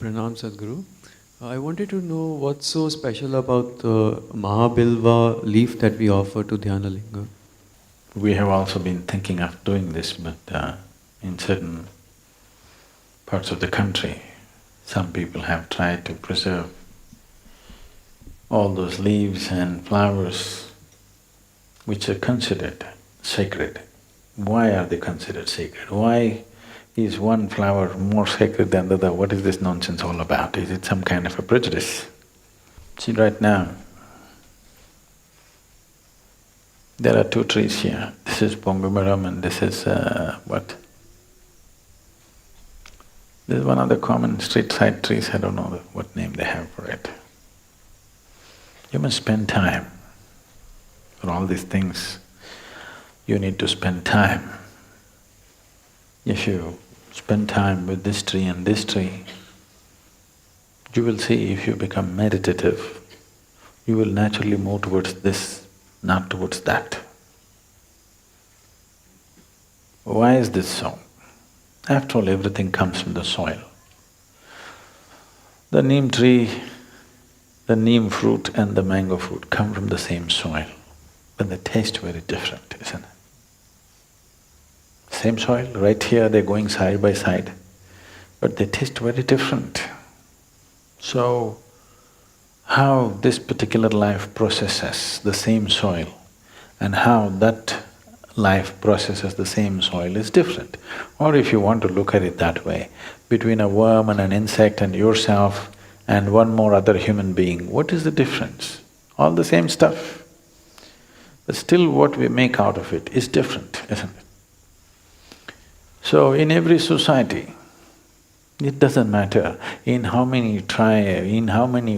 Pranam Sadhguru. I wanted to know what's so special about the Mahabilva leaf that we offer to Dhyanalinga. We have also been thinking of doing this, but in certain parts of the country, some people have tried to preserve all those leaves and flowers which are considered sacred. Why are they considered sacred? Why is one flower more sacred than the other? What is this nonsense all about? Is it some kind of a prejudice? See, right now, there are two trees here. This is Pongumaram and this is what? There's one other common street side trees, I don't know what name they have for it. You must spend time. For all these things, you need to spend time. If you spend time with this tree and this tree, you will see if you become meditative, you will naturally move towards this, not towards that. Why is this so? After all, everything comes from the soil. The neem tree, the neem fruit and the mango fruit come from the same soil, but they taste very different, isn't it? Same soil, right here they're going side by side, but they taste very different. So, how this particular life processes the same soil and how that life processes the same soil is different. Or if you want to look at it that way, between a worm and an insect and yourself and one more other human being, what is the difference? All the same stuff. But still what we make out of it is different, isn't it? So in every society, it doesn't matter in how many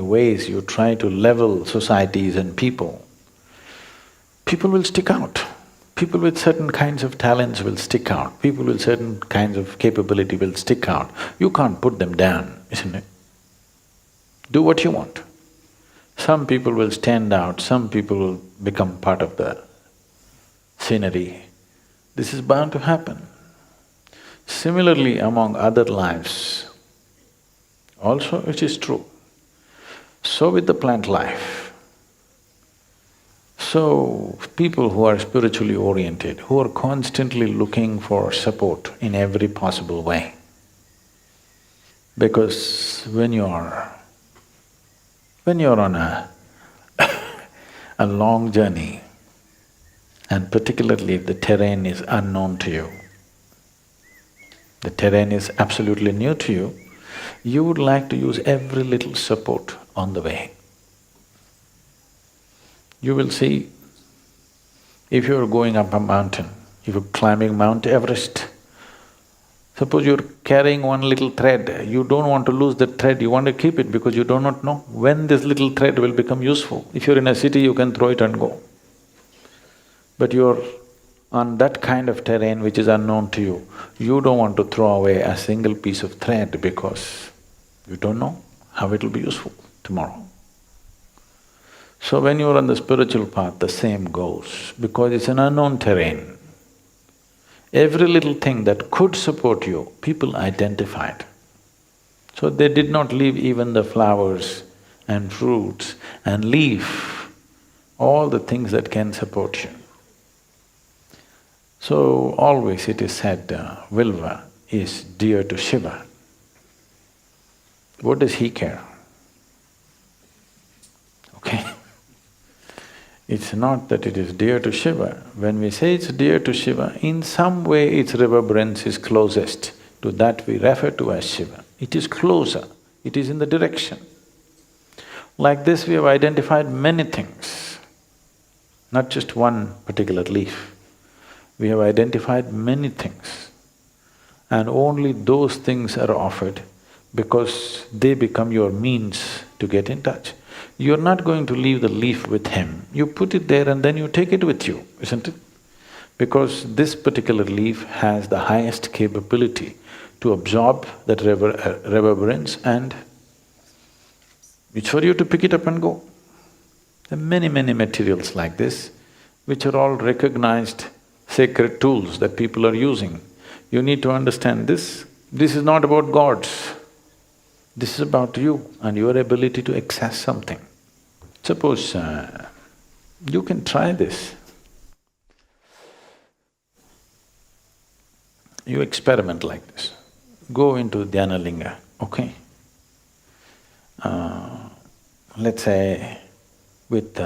ways you try to level societies and people will stick out. People with certain kinds of talents will stick out, people with certain kinds of capability will stick out. You can't put them down, isn't it? Do what you want. Some people will stand out, some people will become part of the scenery. This is bound to happen. Similarly, among other lives, also it is true. So with the plant life. So, people who are spiritually oriented, who are constantly looking for support in every possible way. Because when you're on a a long journey, and particularly if the terrain is unknown to you, the terrain is absolutely new to you, you would like to use every little support on the way. You will see, if you're going up a mountain, if you're climbing Mount Everest, suppose you're carrying one little thread, you don't want to lose that thread, you want to keep it because you do not know when this little thread will become useful. If you're in a city, you can throw it and go. But you're on that kind of terrain which is unknown to you, you don't want to throw away a single piece of thread because you don't know how it will be useful tomorrow. So when you're on the spiritual path, the same goes, because it's an unknown terrain. Every little thing that could support you, people identified. So they did not leave even the flowers and fruits and leaf, all the things that can support you. So always it is said, Vilva is dear to Shiva. What does he care? Okay? It's not that it is dear to Shiva. When we say it's dear to Shiva, in some way its reverberance is closest to that we refer to as Shiva. It is closer, it is in the direction. Like this we have identified many things, not just one particular leaf. We have identified many things, and only those things are offered because they become your means to get in touch. You're not going to leave the leaf with him, you put it there and then you take it with you, isn't it? Because this particular leaf has the highest capability to absorb that reverberance, and it's for you to pick it up and go. There are many materials like this, which are all recognized sacred tools that people are using. You need to understand this. This is not about gods. This is about you and your ability to access something. Suppose you can try this. You experiment like this. Go into dhyana linga, okay? Let's say with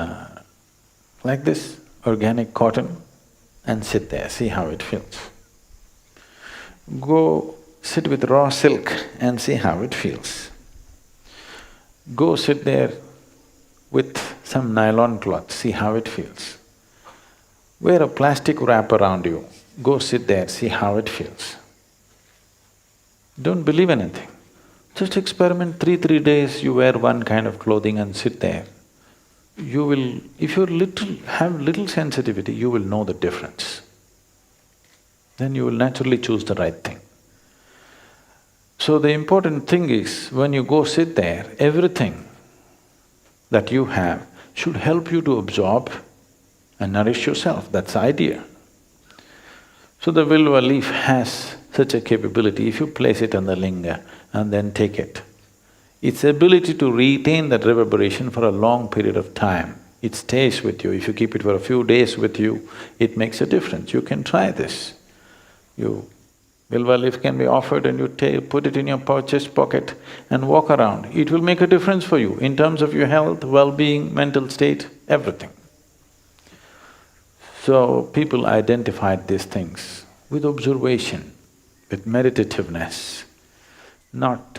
like this, organic cotton, and sit there, see how it feels. Go sit with raw silk and see how it feels. Go sit there with some nylon cloth, see how it feels. Wear a plastic wrap around you, go sit there, see how it feels. Don't believe anything. Just experiment 3 days, you wear one kind of clothing and sit there. You will… if you have little sensitivity, you will know the difference. Then you will naturally choose the right thing. So the important thing is, when you go sit there, everything that you have should help you to absorb and nourish yourself, that's the idea. So the Vilva leaf has such a capability, if you place it on the linga and then take it, its ability to retain that reverberation for a long period of time, it stays with you. If you keep it for a few days with you, it makes a difference. You can try this. Vilva leaf can be offered and you put it in your chest pocket and walk around. It will make a difference for you in terms of your health, well-being, mental state, everything. So people identified these things with observation, with meditativeness, not…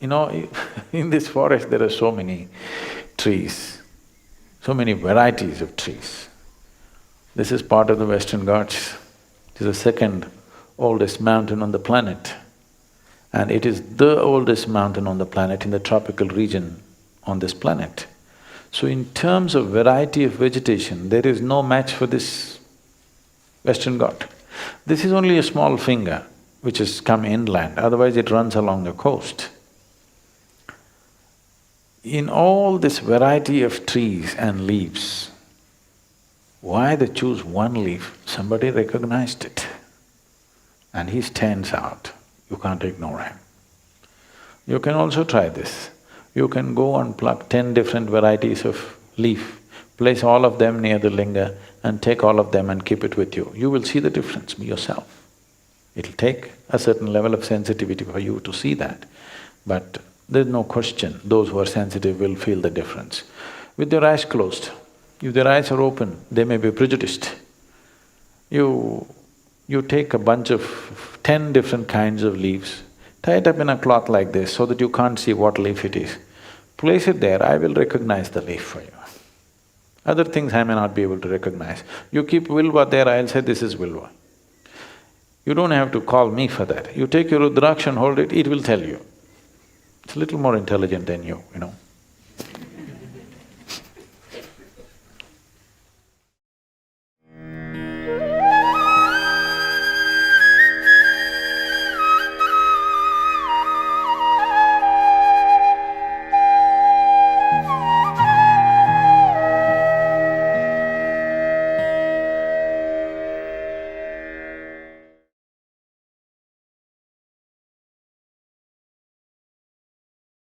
in this forest there are so many trees, so many varieties of trees. This is part of the Western Ghats. It is the second oldest mountain on the planet, and it is the oldest mountain on the planet in the tropical region on this planet. So in terms of variety of vegetation, there is no match for this Western Ghat. This is only a small finger which has come inland, otherwise it runs along the coast. In all this variety of trees and leaves, why they choose one leaf? Somebody recognized it and he stands out, you can't ignore him. You can also try this. You can go and pluck 10 different varieties of leaf, place all of them near the linga and take all of them and keep it with you. You will see the difference yourself. It'll take a certain level of sensitivity for you to see that, but there's no question, those who are sensitive will feel the difference. With their eyes closed, if their eyes are open, they may be prejudiced. You take a bunch of 10 different kinds of leaves, tie it up in a cloth like this so that you can't see what leaf it is. Place it there, I will recognize the leaf for you. Other things I may not be able to recognize. You keep Vilva there, I'll say this is Vilva. You don't have to call me for that. You take your Rudraksh and hold it, it will tell you. It's a little more intelligent than you, you know.